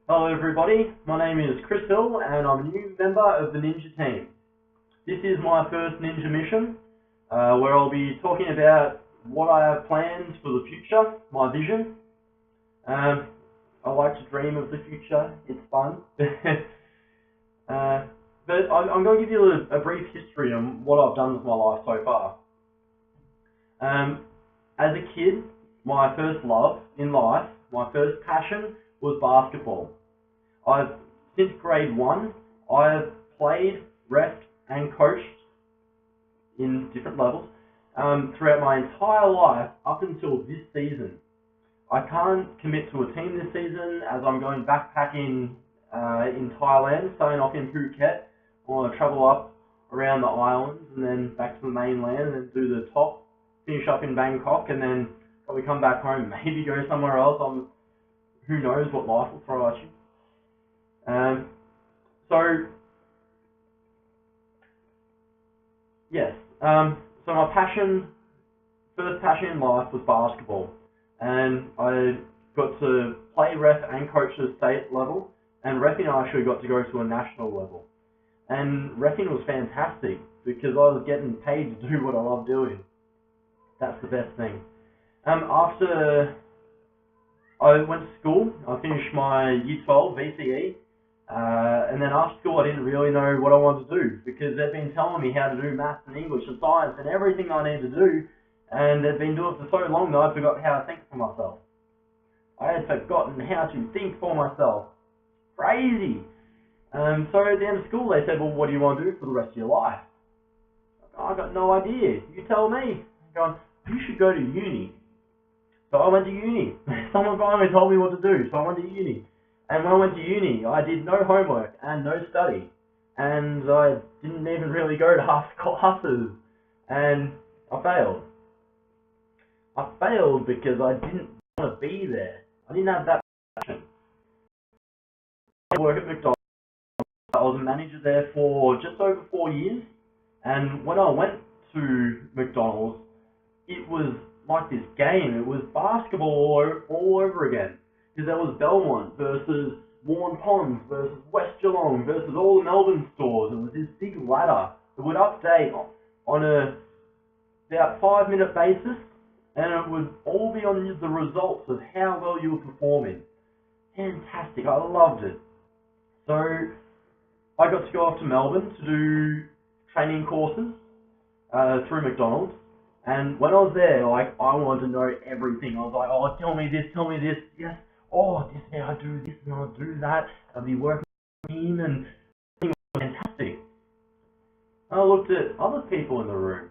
Hello everybody, my name is Chris Hill and I'm a new member of the Ninja team. This is my first Ninja mission, where I'll be talking about what I have planned for the future, my vision. I like to dream of the future, it's fun. But I'm going to give you a brief history on what I've done with my life so far. As a kid, my first love in life, my first passion was basketball. Since grade 1, I have played, refed and coached in different levels throughout my entire life up until this season. I can't commit to a team this season as I'm going backpacking in Thailand, starting off in Phuket. I want to travel up around the islands and then back to the mainland and then do the top, finish up in Bangkok and then probably come back home, maybe go somewhere else. Who knows what life will throw at you. So my first passion in life was basketball, and I got to play, ref and coach at the state level, and reffing I actually got to go to a national level. And reffing was fantastic because I was getting paid to do what I love doing. That's the best thing. After I went to school, I finished my Year 12 VCE, and then after school I didn't really know what I wanted to do because they've been telling me how to do maths and English and science and everything I need to do, and they've been doing it for so long that I forgot how to think for myself. I had forgotten how to think for myself. Crazy! So at the end of school they said, well, what do you want to do for the rest of your life? I got no idea. You tell me. I'm going, you should go to uni. So I went to uni. Someone finally told me what to do, so I went to uni. And when I went to uni, I did no homework and no study. And I didn't even really go to half classes. And I failed. I failed because I didn't want to be there. I didn't have that passion. I worked at McDonald's. I was a manager there for just over 4 years. And when I went to McDonald's, it was like this game. It was basketball all over again. Because there was Belmont versus Warren Ponds versus West Geelong versus all the Melbourne stores. It was this big ladder that would update on a about 5-minute basis, and it would all be on the results of how well you were performing. Fantastic. I loved it. So I got to go off to Melbourne to do training courses through McDonald's. And when I was there, I wanted to know everything. I was like, oh, tell me this, yes. Oh, this now I do this and I'll do that. I'll be working with a team and it was fantastic. I looked at other people in the room.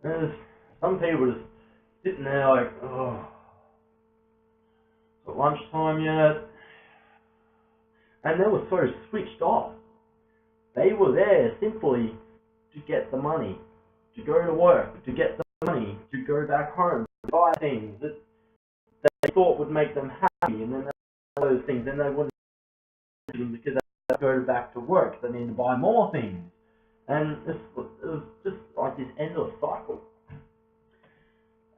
There's some people just sitting there like, oh, it's not lunchtime yet. And they were so switched off. They were there simply to get the money, to go to work, to get the money, to go back home, to buy things that they thought would make them happy, and then those things, then they wouldn't do them because they would go back to work. They need to buy more things, and it was just like this endless cycle.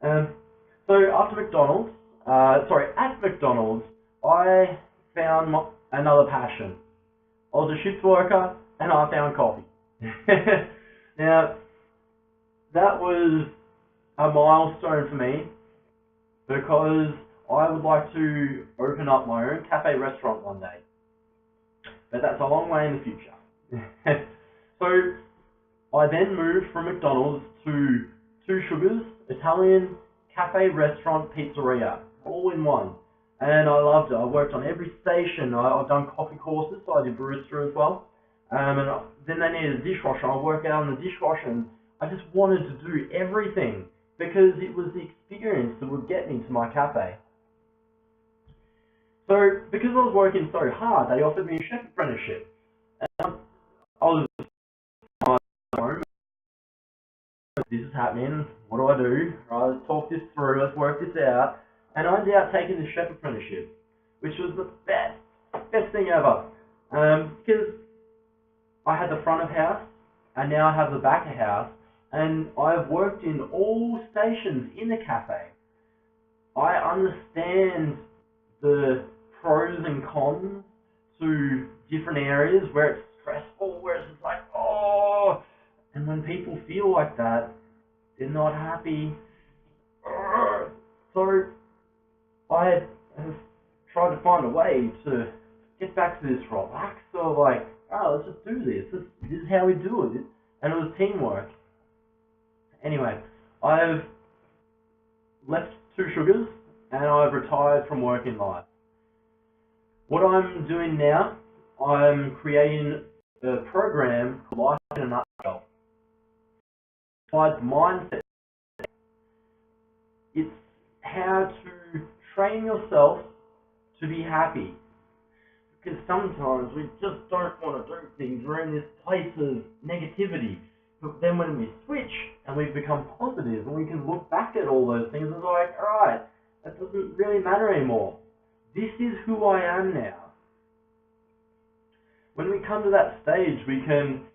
So after McDonald's, at McDonald's, I found another passion. I was a shift worker, and I found coffee. Now, that was a milestone for me because I would like to open up my own cafe restaurant one day. But that's a long way in the future. So I then moved from McDonald's to Two Sugars, Italian cafe restaurant pizzeria, all in one. And I loved it. I worked on every station. I've done coffee courses, so I did barista as well. And then they needed a dishwasher. I worked out on the dishwasher, and I just wanted to do everything because it was the experience that would get me to my cafe. So because I was working so hard, they offered me a chef apprenticeship. And I was at home. This is happening. What do I do? Right, let's talk this through. Let's work this out. And I ended up taking the chef apprenticeship, which was the best thing ever. Because I had the front of house, and now I have the back of house, and I've worked in all stations in the cafe. I understand the pros and cons to different areas where it's stressful, where it's just like, oh, and when people feel like that, they're not happy. So I have tried to find a way to get back to this relax, so like, let's just do this. This is how we do it. And it was teamwork. Anyway, I've left Two Sugars and I've retired from working life. What I'm doing now, I'm creating a program called Life in a Nutshell. It's mindset. It's how to train yourself to be happy. Because sometimes we just don't want to do things. We're in this place of negativity. But then when we switch and we become positive and we can look back at all those things, it's like, alright, that doesn't really matter anymore. This is who I am now. When we come to that stage, we can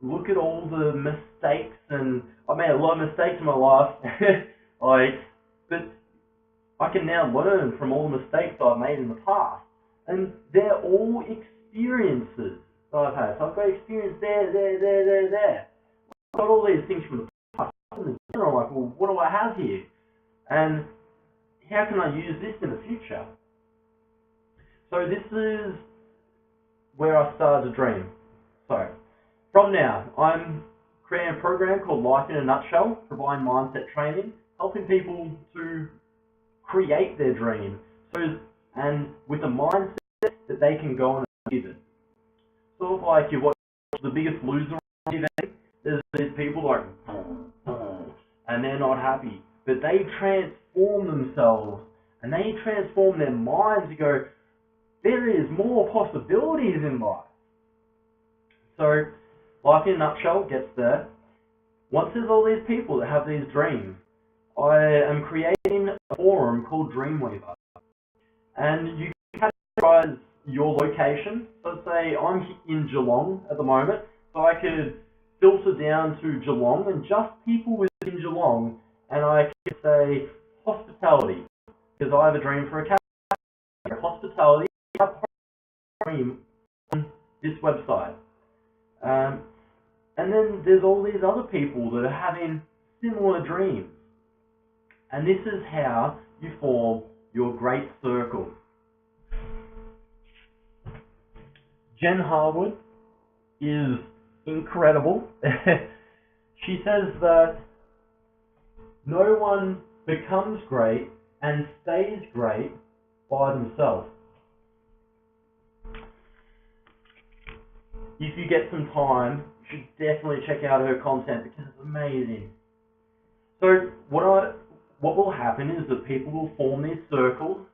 look at all the mistakes, and I've made a lot of mistakes in my life, but I can now learn from all the mistakes I've made in the past. And they're all experiences that I've had. So I've got experience there. I've got all these things from the past. And I'm like, well, what do I have here? And how can I use this in the future? So this is where I started to dream. So from now, I'm creating a program called Life in a Nutshell, providing mindset training, helping people to create their dream, and with a mindset that they can go and achieve it. Sort of like you watch The Biggest Loser on TV, there's these people like, and they're not happy, but they transform themselves, and they transform their minds to go, there is more possibilities in life. So, Life in a Nutshell gets there. Once there's all these people that have these dreams, I am creating a forum called Dreamweaver. And you can categorize your location. So let's say I'm in Geelong at the moment, so I could filter down to Geelong and just people within Geelong, and I could say hospitality, because I have a dream for a cafe. Hospitality, I have a dream on this website. And then there's all these other people that are having similar dreams. And this is how you form your great circle. Jen Harwood is incredible. She says that no one becomes great and stays great by themselves. If you get some time, you should definitely check out her content because it's amazing. So what will happen is that people will form these circles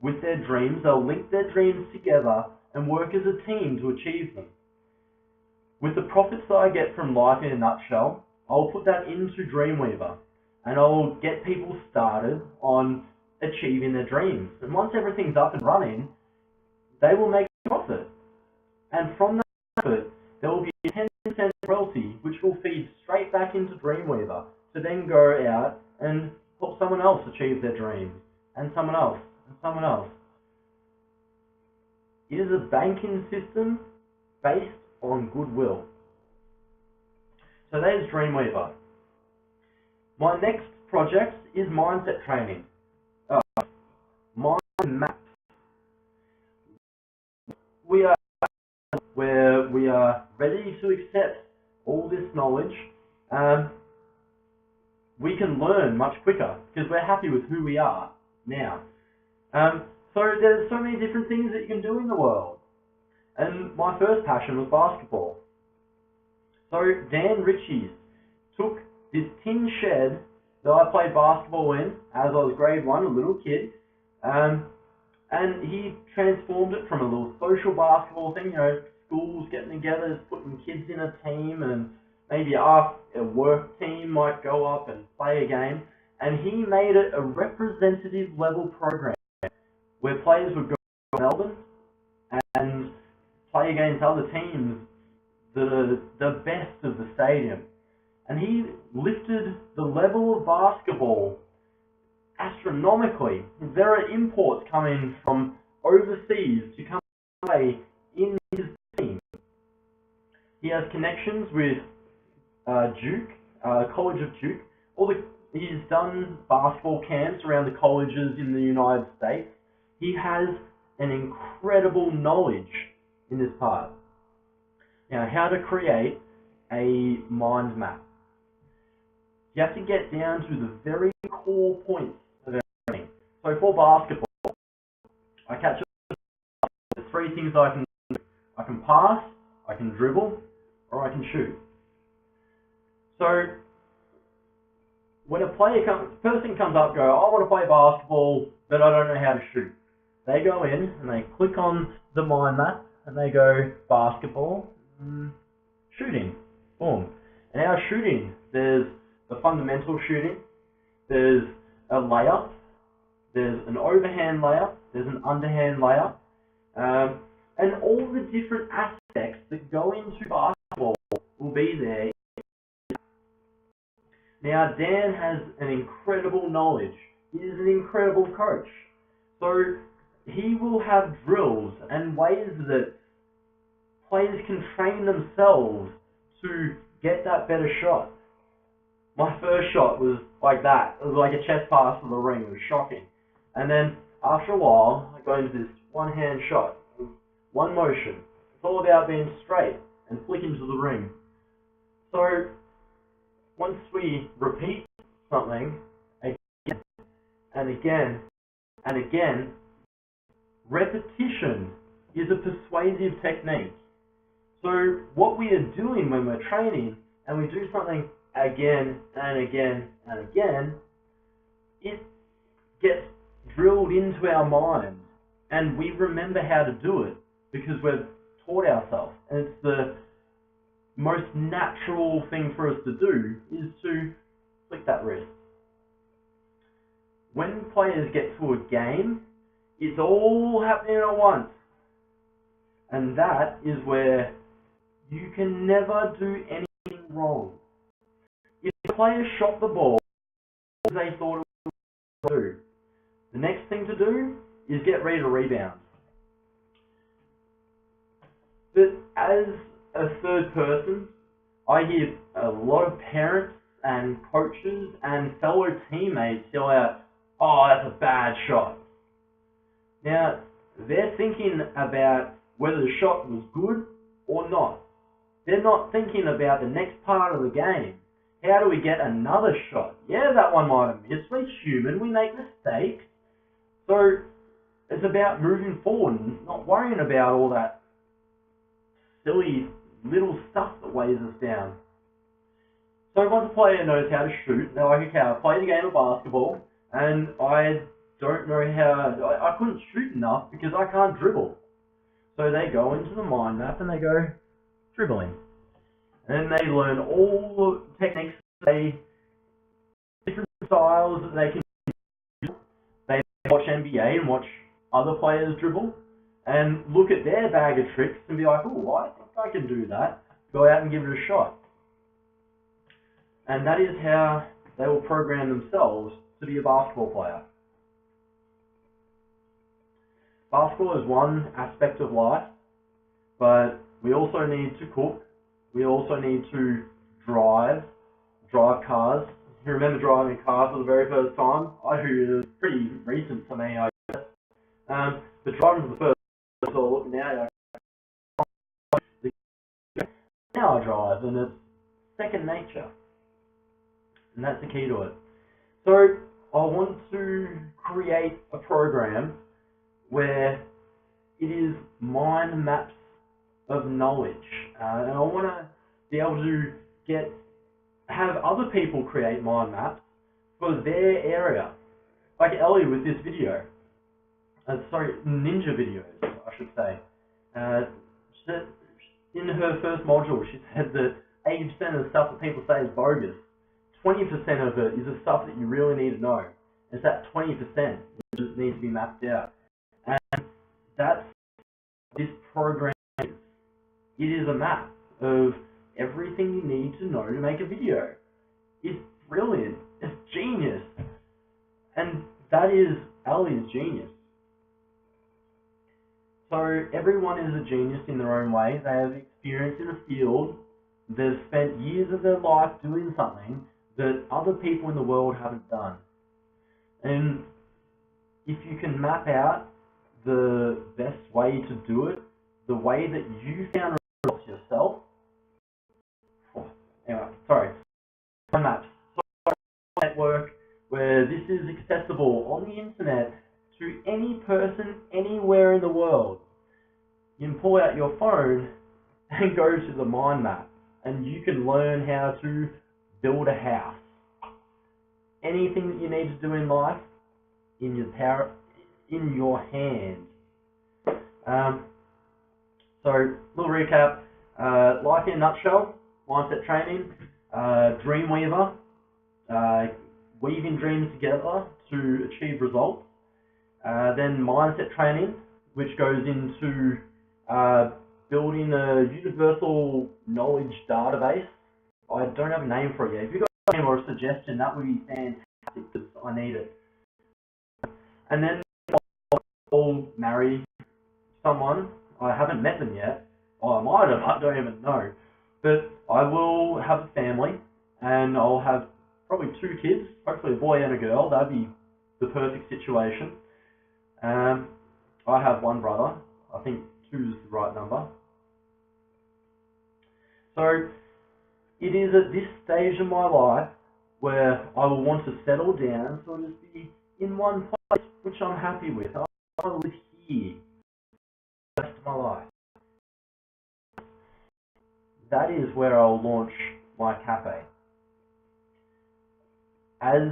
with their dreams. They'll link their dreams together and work as a team to achieve them. With the profits that I get from Life in a Nutshell, I'll put that into Dreamweaver and I'll get people started on achieving their dreams. And once everything's up and running, they will make a profit. And from that profit, there will be a 10% royalty which will feed straight back into Dreamweaver to then go out and help someone else achieve their dreams, and someone else, and someone else. It is a banking system based on goodwill. So there's Dreamweaver. My next project is mindset training. Mind Maps. We are ready to accept all this knowledge. We can learn much quicker because we're happy with who we are now. So there's so many different things that you can do in the world. And my first passion was basketball. So Dan Ritchie took this tin shed that I played basketball in as I was grade 1, a little kid, and he transformed it from a little social basketball thing, schools getting together, putting kids in a team, and maybe a work team might go up and play a game, and he made it a representative level program where players would go to Melbourne and play against other teams that are the best of the stadium. And he lifted the level of basketball astronomically. There are imports coming from overseas to come play in his team. He has connections with Duke, College of Duke. He's done basketball camps around the colleges in the United States. He has an incredible knowledge in this part. Now, how to create a mind map. You have to get down to the very core points of everything. So for basketball, I catch there's three things I can do. I can pass, I can dribble, or I can shoot. So when a person comes up, I want to play basketball, but I don't know how to shoot. They go in and they click on the mind map and they go basketball, shooting, boom. And our shooting, there's the fundamental shooting, there's a layup, there's an overhand layup, there's an underhand layup, and all the different aspects that go into basketball will be there. Now, Dan has an incredible knowledge. He is an incredible coach. So he will have drills and ways that players can train themselves to get that better shot. My first shot was like that. It was like a chest pass to the ring. It was shocking. And then after a while, I go into this one-hand shot, one motion. It's all about being straight and flicking to the ring. So once we repeat something again and again and again, repetition is a persuasive technique. So what we are doing when we're training and we do something again and again and again, it gets drilled into our minds and we remember how to do it because we've taught ourselves. And it's the most natural thing for us to do is to flick that wrist. When players get to a game, it's all happening at once. And that is where you can never do anything wrong. If the player shot the ball as they thought it was to do, the next thing to do is get ready to rebound. But as a third person, I hear a lot of parents and coaches and fellow teammates yell out, "Oh, that's a bad shot." Now, they're thinking about whether the shot was good or not. They're not thinking about the next part of the game. How do we get another shot? Yeah, that one might have missed. We're human. We make mistakes. So it's about moving forward and not worrying about all that silly little stuff that weighs us down. So once a player knows how to shoot, they're like, okay, I played a game of basketball and I don't know how, I couldn't shoot enough because I can't dribble. So they go into the mind map and they go dribbling. And then they learn all the techniques, different styles that they can do. They watch NBA and watch other players dribble and look at their bag of tricks and be like, oh, I think I can do that. Go out and give it a shot. And that is how they will program themselves to be a basketball player. Basketball is one aspect of life, but we also need to cook. We also need to drive cars. You remember driving a car for the very first time? I do. It was pretty recent to me, I guess. But driving for the first time, so looking now, I drive, and it's second nature. And that's the key to it. So I want to create a program where it is mind maps of knowledge. And I want to be able to have other people create mind maps for their area. Like Ellie with this video. Ninja videos, I should say. In her first module, she said that 80% of the stuff that people say is bogus. 20% of it is the stuff that you really need to know. It's that 20% that just needs to be mapped out. And that's what this program is. It is a map of everything you need to know to make a video. It's brilliant. It's genius. And that is Ellie's genius. So everyone is a genius in their own way. They have experience in a field. They've spent years of their life doing something that other people in the world haven't done. And if you can map out the best way to do it, the way that you found results yourself, maps, network, where this is accessible on the internet to any person anywhere in the world. You can pull out your phone and go to the mind map, and you can learn how to build a house. Anything that you need to do in life, in your hand. So, little recap. Life in a nutshell: mindset training, Dreamweaver, weaving dreams together to achieve results. Then mindset training, which goes into building a universal knowledge database. I don't have a name for it yet. If you've got a name or a suggestion, that would be fantastic, because I need it. And then I'll marry someone. I haven't met them yet. Or I might have, I don't even know. But I will have a family, and I'll have probably 2 kids, hopefully a boy and a girl. That'd be the perfect situation. I have 1 brother. I think 2 is the right number. So it is at this stage of my life where I will want to settle down, so I'll just be in one place which I'm happy with. I want to live here the rest of my life. That is where I'll launch my cafe. As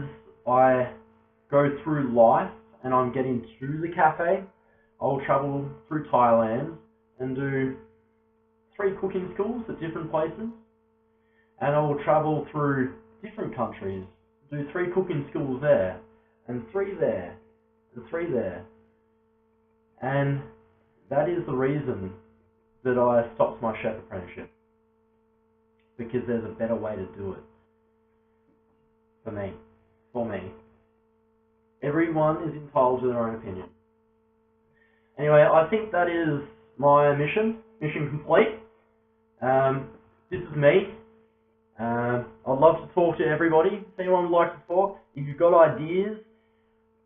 I go through life and I'm getting to the cafe, I'll travel through Thailand and do 3 cooking schools at different places. And I will travel through different countries, do 3 cooking schools there, and 3 there, and 3 there. And that is the reason that I stopped my chef apprenticeship. Because there's a better way to do it. For me. Everyone is entitled to their own opinion. Anyway, I think that is my mission complete. This is me. I'd love to talk to everybody. If anyone would like to talk, if you've got ideas,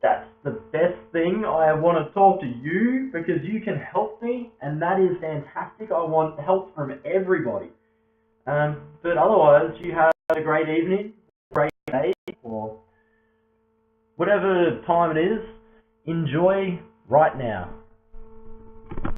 that's the best thing. I want to talk to you because you can help me, and that is fantastic. I want help from everybody. But otherwise, you have a great evening, great day, or whatever time it is. Enjoy right now.